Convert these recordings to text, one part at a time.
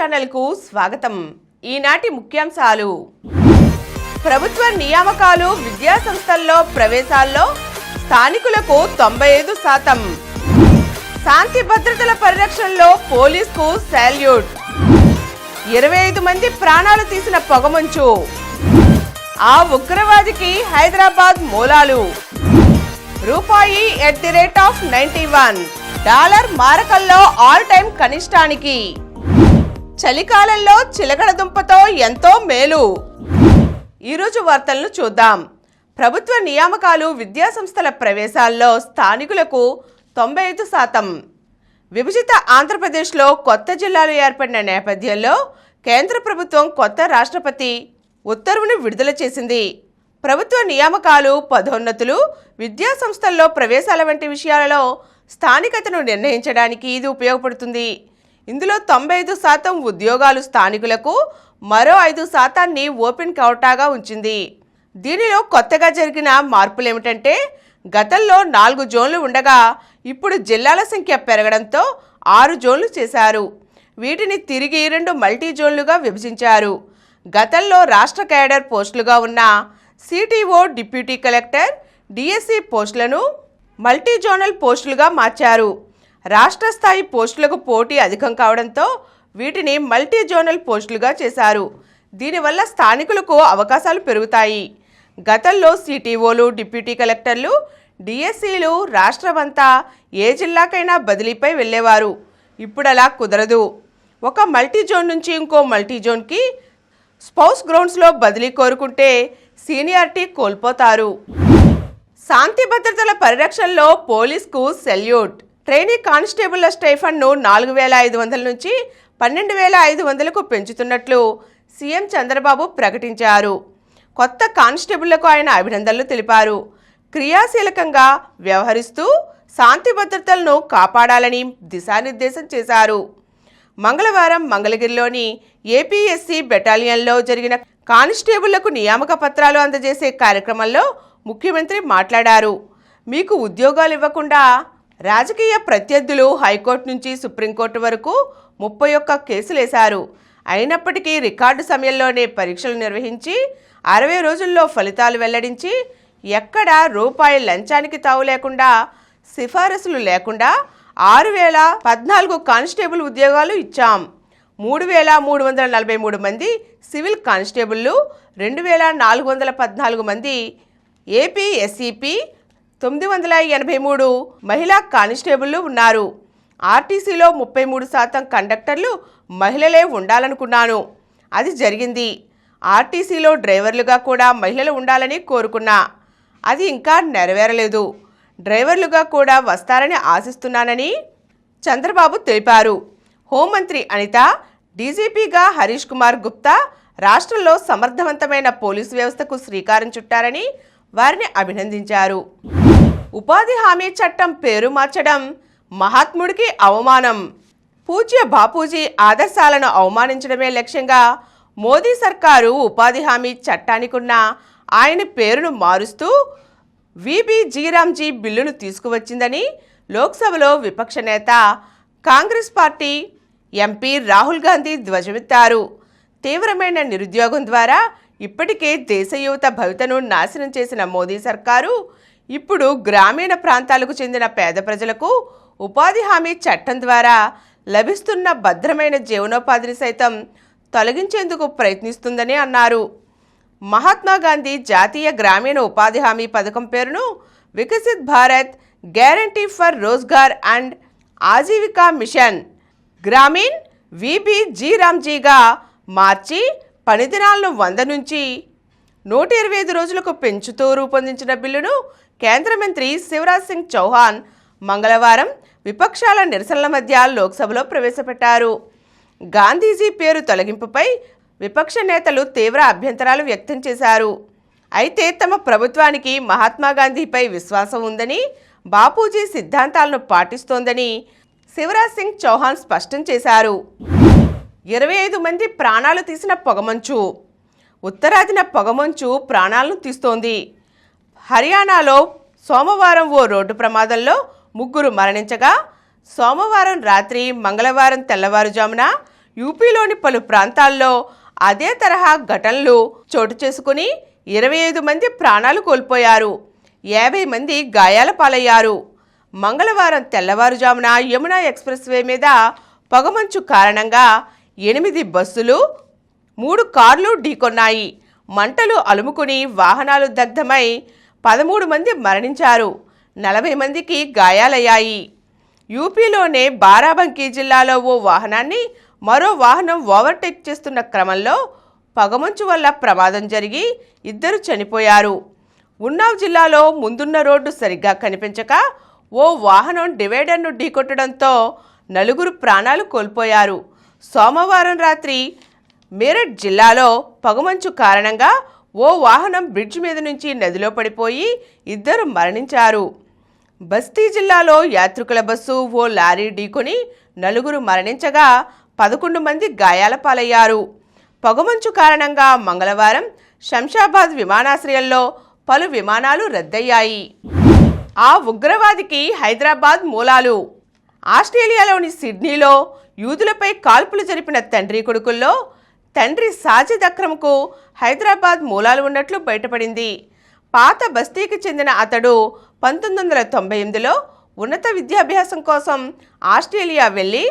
ఛానల్కు స్వాగతం. ఈనాటి ముఖ్యాంశాలు: ప్రభుత్వ నియామకాలు, విద్యా సంస్థల్లో ప్రవేశాల్లో స్థానికులకు 95%. శాంతి భద్రతల పరిరక్షణలో పోలీసుకు సాల్యూట్. 25 మంది ప్రాణాలు తీసిన పొగమంచు. ఆ ఉగ్రవాదికి హైదరాబాద్ మూలాలు. రూపాయి @91. డాలర్ మారకల్లో ఆల్ టైమ్ కనిష్టానికి. చలికాలంలో చిలకడ దుంపతో ఎంతో మేలు. ఈరోజు వార్తలను చూద్దాం. ప్రభుత్వ నియామకాలు, విద్యా సంస్థల ప్రవేశాల్లో స్థానికులకు 95%. విభజిత ఆంధ్రప్రదేశ్లో కొత్త జిల్లాలు ఏర్పడిన నేపథ్యంలో కేంద్ర ప్రభుత్వం కొత్త రాష్ట్రపతి ఉత్తర్వును విడుదల చేసింది. ప్రభుత్వ నియామకాలు, పదోన్నతులు, విద్యా సంస్థల్లో ప్రవేశాల వంటి విషయాలలో స్థానికతను నిర్ణయించడానికి ఇది ఉపయోగపడుతుంది. ఇందులో 95% ఉద్యోగాలు స్థానికులకు, మరో 5% ఓపెన్ కోటాగా ఉంచింది. దీనిలో కొత్తగా జరిగిన మార్పులేమిటంటే, గతంలో 4 జోన్లు ఉండగా ఇప్పుడు జిల్లాల సంఖ్య పెరగడంతో 6 జోన్లు చేశారు. వీటిని తిరిగి 2 మల్టీ జోన్లుగా విభజించారు. గతంలో రాష్ట్ర కేడర్ పోస్టులుగా ఉన్న సిటిఓ, డిప్యూటీ కలెక్టర్, డిఎస్సి పోస్టులను మల్టీ జోనల్ పోస్టులుగా మార్చారు. రాష్ట్ర స్థాయి పోస్టులకు పోటీ అధికం కావడంతో వీటిని మల్టీ జోనల్ పోస్టులుగా చేశారు. దీనివల్ల స్థానికులకు అవకాశాలు పెరుగుతాయి. గతంలో సిటిఓలు, డిప్యూటీ కలెక్టర్లు, డిఎస్సీలు రాష్ట్రమంతా ఏ జిల్లాకైనా బదిలీపై వెళ్ళేవారు. ఇప్పుడు అలా కుదరదు. ఒక మల్టీ జోన్ నుంచి ఇంకో మల్టీ జోన్కి స్పౌస్ గ్రౌండ్స్లో బదిలీ కోరుకుంటే సీనియారిటీ కోల్పోతారు. శాంతి భద్రతల పరిరక్షణలో పోలీసుకు సెల్యూట్. ట్రైనీ కానిస్టేబుళ్ల స్టైఫండ్ను 4,500 నుంచి 12,500కు పెంచుతున్నట్లు సీఎం చంద్రబాబు ప్రకటించారు. కొత్త కానిస్టేబుళ్లకు ఆయన అభినందనలు తెలిపారు. క్రియాశీలకంగా వ్యవహరిస్తూ శాంతి భద్రతలను కాపాడాలని దిశానిర్దేశం చేశారు. మంగళవారం మంగళగిరిలోని ఏపీఎస్సీ బెటాలియన్లో జరిగిన కానిస్టేబుళ్లకు నియామక పత్రాలు అందజేసే కార్యక్రమంలో ముఖ్యమంత్రి మాట్లాడారు. మీకు ఉద్యోగాలు ఇవ్వకుండా రాజకీయ ప్రత్యర్థులు హైకోర్టు నుంచి సుప్రీంకోర్టు వరకు 31 కేసులేశారు. అయినప్పటికీ రికార్డు సమయంలోనే పరీక్షలు నిర్వహించి 60 రోజుల్లో ఫలితాలు వెల్లడించి ఎక్కడా రూపాయి లంచానికి తావు లేకుండా, సిఫారసులు లేకుండా 6,014 కానిస్టేబుల్ ఉద్యోగాలు ఇచ్చాం. 3,343 మంది సివిల్ కానిస్టేబుళ్లు, 2,414 మంది ఏపీ ఎస్ఈపీ, 983 మహిళా కానిస్టేబుళ్లు ఉన్నారు. ఆర్టీసీలో 33% కండక్టర్లు మహిళలే ఉండాలనుకున్నాను. అది జరిగింది. ఆర్టీసీలో డ్రైవర్లుగా కూడా మహిళలు ఉండాలని కోరుకున్నా. అది ఇంకా నెరవేరలేదు. డ్రైవర్లుగా కూడా వస్తారని ఆశిస్తున్నానని చంద్రబాబు తెలిపారు. హోంమంత్రి అనిత, డీజీపీగా హరీష్ కుమార్ గుప్తా రాష్ట్రంలో సమర్థవంతమైన పోలీసు వ్యవస్థకు శ్రీకారం చుట్టారని వారిని అభినందించారు. ఉపాధి హామీ చట్టం పేరు మార్చడం మహాత్ముడికి అవమానం. పూజ్య బాపూజీ ఆదర్శాలను అవమానించడమే లక్ష్యంగా మోదీ సర్కారు ఉపాధి హామీ చట్టానికున్న ఆయన పేరును మారుస్తూ విబి జీరామ్జీ బిల్లును తీసుకువచ్చిందని లోక్సభలో విపక్ష నేత, కాంగ్రెస్ పార్టీ ఎంపీ రాహుల్ గాంధీ ధ్వజమెత్తారు. తీవ్రమైన నిరుద్యోగం ద్వారా ఇప్పటికే దేశ యువత భవితను నాశనం చేసిన మోదీ సర్కారు ఇప్పుడు గ్రామీణ ప్రాంతాలకు చెందిన పేద ప్రజలకు ఉపాధి హామీ చట్టం ద్వారా లభిస్తున్న భద్రమైన జీవనోపాధిని సైతం తొలగించేందుకు ప్రయత్నిస్తుందని అన్నారు. మహాత్మా గాంధీ జాతీయ గ్రామీణ ఉపాధి హామీ పథకం పేరును Viksit Bharat guarantee for Rozgar and Ajeevika mission Gramin VB జీరామ్జీగా మార్చి పని దినాలను 100 నుంచి 125 రోజులకు పెంచుతూ రూపొందించిన బిల్లును కేంద్ర మంత్రి శివరాజ్ సింగ్ చౌహాన్ మంగళవారం విపక్షాల నిరసనల మధ్య లోక్సభలో ప్రవేశపెట్టారు. గాంధీజీ పేరు తొలగింపుపై విపక్ష నేతలు తీవ్ర అభ్యంతరాలు వ్యక్తం చేశారు. అయితే తమ ప్రభుత్వానికి మహాత్మా గాంధీపై విశ్వాసం ఉందని, బాపూజీ సిద్ధాంతాలను పాటిస్తోందని శివరాజ్ సింగ్ చౌహాన్ స్పష్టం చేశారు. 25 మంది ప్రాణాలు తీసిన పొగమంచు. ఉత్తరాదిన పొగమంచు ప్రాణాలను తీస్తోంది. హర్యానాలో సోమవారం ఓ రోడ్డు ప్రమాదంలో 3 మరణించగా సోమవారం రాత్రి, మంగళవారం తెల్లవారుజామున యూపీలోని పలు ప్రాంతాల్లో అదే తరహా ఘటనలు చోటు చేసుకుని 25 మంది ప్రాణాలు కోల్పోయారు, 50 మంది గాయాల పాలయ్యారు. మంగళవారం తెల్లవారుజామున యమునా ఎక్స్ప్రెస్ వే మీద పొగమంచు కారణంగా 8 బస్సులు 3 కార్లు ఢీకొన్నాయి. మంటలు అలుముకుని వాహనాలు దగ్ధమై 13 మంది మరణించారు, 40 మందికి గాయాలయ్యాయి. యూపీలోనే బారాబంకీ జిల్లాలో ఓ వాహనాన్ని మరో వాహనం ఓవర్టేక్ చేస్తున్న క్రమంలో పొగమంచు వల్ల ప్రమాదం జరిగి 2 చనిపోయారు. ఉన్నావ్ జిల్లాలో ముందున్న రోడ్డు సరిగ్గా కనిపించక ఓ వాహనం డివైడర్ను ఢీకొట్టడంతో 4 ప్రాణాలు కోల్పోయారు. సోమవారం రాత్రి మీరట్ జిల్లాలో పొగమంచు కారణంగా ఓ వాహనం బ్రిడ్జ్ మీద నుంచి నదిలో పడిపోయి 2 మరణించారు. బస్తీ జిల్లాలో యాత్రికుల బస్సు ఓ లారీ ఢీకొని 4 మరణించగా 11 మంది గాయాల పాలయ్యారు. పొగమంచు కారణంగా మంగళవారం శంషాబాద్ విమానాశ్రయంలో పలు విమానాలు రద్దయ్యాయి. ఆ ఉగ్రవాదికి హైదరాబాద్ మూలాలు. ఆస్ట్రేలియాలోని సిడ్నీలో యూదులపై కాల్పులు జరిపిన తండ్రి కొడుకుల్లో తండ్రి సాజిద్ అక్రమ్కు హైదరాబాద్ మూలాలు ఉన్నట్లు బయటపడింది. పాత బస్తీకి చెందిన అతడు 1998లో ఉన్నత విద్యాభ్యాసం కోసం ఆస్ట్రేలియా వెళ్ళి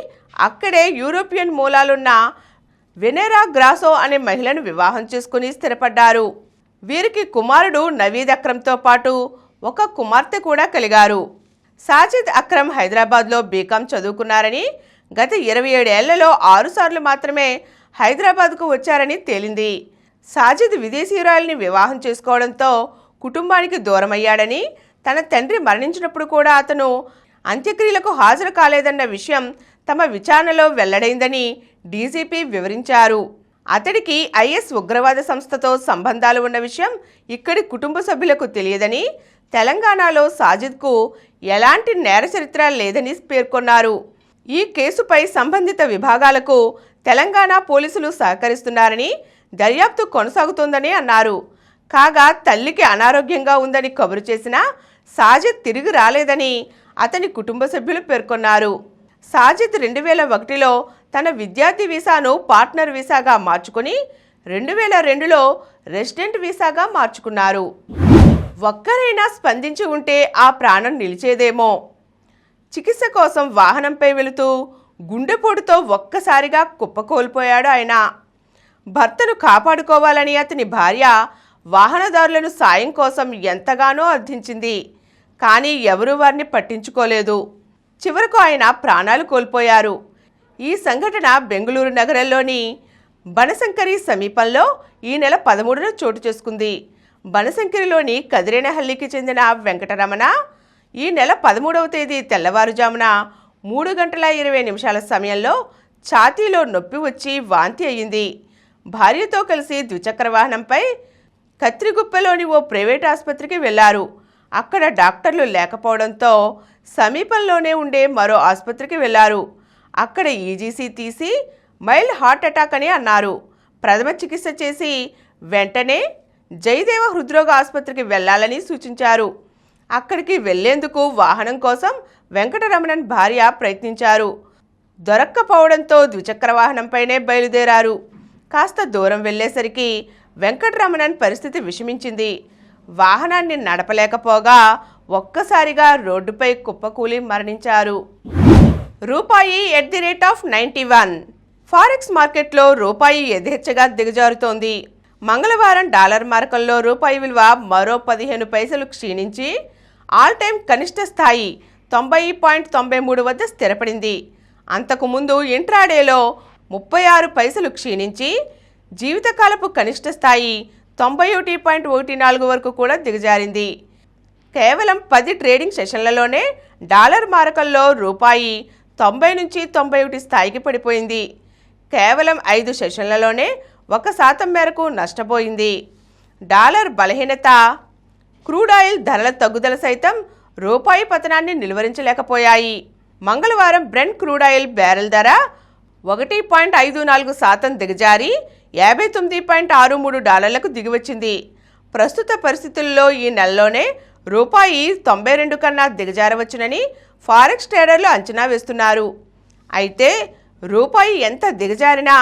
అక్కడే యూరోపియన్ మూలాలున్న వెనెరా గ్రాసో అనే మహిళను వివాహం చేసుకుని స్థిరపడ్డారు. వీరికి కుమారుడు నవీద్ అక్రమ్తో పాటు ఒక కుమార్తె కూడా కలిగారు. సాజిద్ అక్రమ్ హైదరాబాద్లో బీకాం చదువుకున్నారని, గత 27 ఏళ్లలో 6 సార్లు మాత్రమే హైదరాబాద్కు వచ్చారని తేలింది. సాజిద్ విదేశీయురాలిని వివాహం చేసుకోవడంతో కుటుంబానికి దూరమయ్యాడని, తన తండ్రి మరణించినప్పుడు కూడా అతను అంత్యక్రియలకు హాజరు కాలేదన్న విషయం తమ విచారణలో వెల్లడైందని డీజీపీ వివరించారు. అతడికి ఐఎస్ ఉగ్రవాద సంస్థతో సంబంధాలు ఉన్న విషయం ఇక్కడి కుటుంబ సభ్యులకు తెలియదని, తెలంగాణలో సాజిద్కు ఎలాంటి నేర చరిత్ర లేదని పేర్కొన్నారు. ఈ కేసుపై సంబంధిత విభాగాలకు తెలంగాణ పోలీసులు సహకరిస్తున్నారని, దర్యాప్తు కొనసాగుతోందని అన్నారు. కాగా తల్లికి అనారోగ్యంగా ఉందని కబురు చేసినా సాజిద్ తిరిగి రాలేదని అతని కుటుంబ సభ్యులు పేర్కొన్నారు. సాజిద్ 2001లో తన విద్యార్థి వీసాను పార్ట్నర్ వీసాగా మార్చుకుని 2002లో రెసిడెంట్ వీసాగా మార్చుకున్నారు. ఒక్కరైనా స్పందించి ఉంటే ఆ ప్రాణం నిలిచేదేమో. చికిత్స కోసం వాహనంపై వెళుతూ గుండెపోటుతో ఒక్కసారిగా కుప్పకూలిపోయాడు ఆయన. భర్తను కాపాడుకోవాలని అతని భార్య వాహనదారులను సాయం కోసం ఎంతగానో అర్థించింది. కానీ ఎవరూ వారిని పట్టించుకోలేదు. చివరకు ఆయన ప్రాణాలు కోల్పోయారు. ఈ సంఘటన బెంగళూరు నగరంలోని బనశంకరి సమీపంలో ఈ నెల 13న చోటు చేసుకుంది. బనశంకరిలోని కదిరేనహల్లికి చెందిన వెంకటరమణ ఈ నెల 13వ తేదీ తెల్లవారుజామున 3:20 సమయంలో ఛాతీలో నొప్పి వచ్చి వాంతి అయ్యింది. భార్యతో కలిసి ద్విచక్ర వాహనంపై కత్రిగుప్పలోని ఓ ప్రైవేట్ ఆసుపత్రికి వెళ్లారు. అక్కడ డాక్టర్లు లేకపోవడంతో సమీపంలోనే ఉండే మరో ఆసుపత్రికి వెళ్లారు. అక్కడ ఈజీసీ తీసి మైల్డ్ హార్ట్ అటాక్ అని అన్నారు. ప్రథమ చికిత్స చేసి వెంటనే జయదేవ హృద్రోగ ఆసుపత్రికి వెళ్లాలని సూచించారు. అక్కడికి వెళ్లేందుకు వాహనం కోసం వెంకటరమణన్ భార్య ప్రయత్నించారు. దొరక్కపోవడంతో ద్విచక్ర వాహనంపైనే బయలుదేరారు. కాస్త దూరం వెళ్లేసరికి వెంకటరమణన్ పరిస్థితి విషమించింది. వాహనాన్ని నడపలేకపోగా ఒక్కసారిగా రోడ్డుపై కుప్పకూలి మరణించారు. రూపాయి @91. ఫారెక్స్ మార్కెట్లో రూపాయి యథేచ్ఛగా దిగజారుతోంది. మంగళవారం డాలర్ మార్కంలో రూపాయి విలువ మరో 15 పైసలు క్షీణించి ఆల్ టైమ్ కనిష్ట స్థాయి 90.93 వద్ద స్థిరపడింది. అంతకుముందు ఇంట్రాడేలో 36 పైసలు క్షీణించి జీవితకాలపు కనిష్ట స్థాయి 91.14 వరకు కూడా దిగజారింది. కేవలం 10 ట్రేడింగ్ సెషన్లలోనే డాలర్ మారకంలో రూపాయి 90 నుంచి 91 స్థాయికి పడిపోయింది. కేవలం 5 సెషన్లలోనే 1% మేరకు నష్టపోయింది. డాలర్ బలహీనత, క్రూడ్ ఆయిల్ ధరల తగ్గుదల సైతం రూపాయి పతనాన్ని నిలువరించలేకపోయాయి. మంగళవారం బ్రెంట్ క్రూడ్ ఆయిల్ బ్యారెల్ ధర 1.54% దిగజారి $59.63 దిగివచ్చింది. ప్రస్తుత పరిస్థితుల్లో ఈ నెలలోనే రూపాయి 92 కన్నా దిగజారవచ్చునని ఫారెక్స్ ట్రేడర్లు అంచనా వేస్తున్నారు. అయితే రూపాయి ఎంత దిగజారినా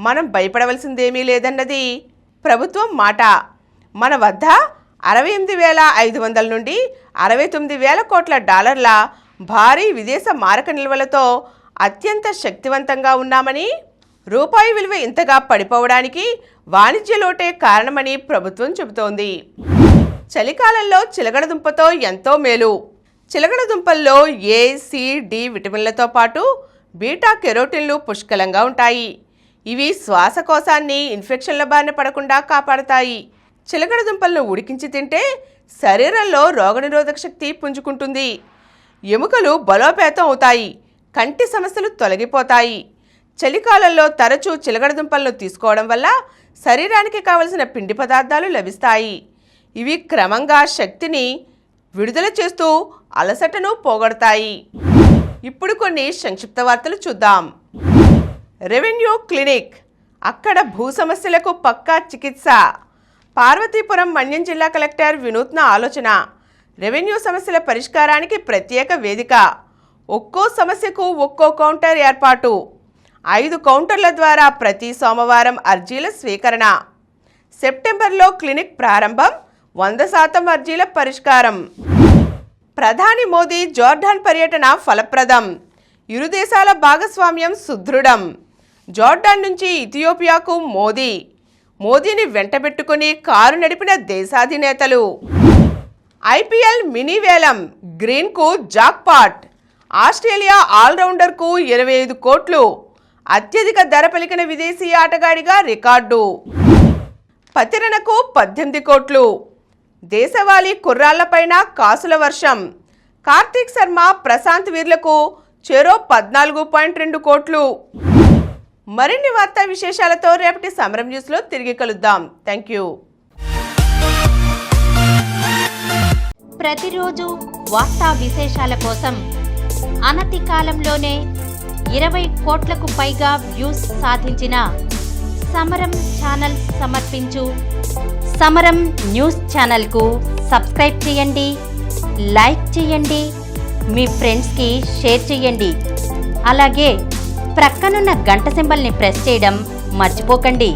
మనం భయపడవలసిందేమీ లేదన్నది ప్రభుత్వం మాట. మన వద్ద 68,500 నుండి 69,000 కోట్ల డాలర్ల భారీ విదేశ మారక నిల్వలతో అత్యంత శక్తివంతంగా ఉన్నామని, రూపాయి విలువ ఇంతగా పడిపోవడానికి వాణిజ్య లోటే కారణమని ప్రభుత్వం చెబుతోంది. చలికాలంలో చిలగడదుంపతో ఎంతో మేలు. చిలగడదుంపల్లో ఏ, సి, డి విటమిన్లతో పాటు బీటా కెరోటిన్లు పుష్కలంగా ఉంటాయి. ఇవి శ్వాసకోశాన్ని ఇన్ఫెక్షన్ల బారిన పడకుండా కాపాడతాయి. చిలకడదుంపలను ఉడికించి తింటే శరీరంలో రోగనిరోధక శక్తి పుంజుకుంటుంది. ఎముకలు బలోపేతం అవుతాయి. కంటి సమస్యలు తొలగిపోతాయి. చలికాలంలో తరచూ చిలకడదుంపలను తీసుకోవడం వల్ల శరీరానికి కావలసిన పిండి పదార్థాలు లభిస్తాయి. ఇవి క్రమంగా శక్తిని విడుదల చేస్తూ అలసటను పోగొడతాయి. ఇప్పుడు కొన్ని సంక్షిప్త వార్తలు చూద్దాం. రెవెన్యూ క్లినిక్, అక్కడ భూ సమస్యలకు పక్కా చికిత్స. పార్వతీపురం మన్యం జిల్లా కలెక్టర్ వినూత్న ఆలోచన. రెవెన్యూ సమస్యల పరిష్కారానికి ప్రత్యేక వేదిక. ఒక్కో సమస్యకు ఒక్కో కౌంటర్ ఏర్పాటు. 5 కౌంటర్ల ద్వారా ప్రతి సోమవారం అర్జీల స్వీకరణ. సెప్టెంబర్లో క్లినిక్ ప్రారంభం. 100% అర్జీల పరిష్కారం. ప్రధాని మోదీ జోర్డాన్ పర్యటన ఫలప్రదం. ఇరు దేశాల భాగస్వామ్యం సుదృఢం. జోర్డాన్ నుంచి ఇథియోపియాకు మోదీని వెంటబెట్టుకుని కారు నడిపిన దేశాధినేతలు. ఐపీఎల్ మినీ వేలం, గ్రీన్కు జాక్పాట్. ఆస్ట్రేలియా ఆల్రౌండర్కు 25 కోట్లు. అత్యధిక ధర పలికిన విదేశీ ఆటగాడిగా రికార్డు. పతిరణకు 18 కోట్లు. దేశవాళీ కుర్రాళ్లపైన కాసుల వర్షం. కార్తీక్ శర్మ, ప్రశాంత్ వీర్లకు చెరో 14.2 కోట్లు. మరిన్ని వార్తా విశేషాలతో రేపటి సమరం న్యూస్లో తిరిగి కలుద్దాం. Thank you. ప్రతిరోజు వార్తా విశేషాల కోసం అనతి కాలంలోనే 20 కోట్లకు పైగా వ్యూస్ సాధించిన సమరం ఛానల్ సమర్పించు సమరం న్యూస్ ఛానల్కు సబ్స్క్రైబ్ చేయండి, లైక్ చేయండి, మీ ఫ్రెండ్స్కి షేర్ చేయండి. అలాగే ప్రక్కనున్న గంట సింబల్ని ప్రెస్ చేయడం మర్చిపోకండి.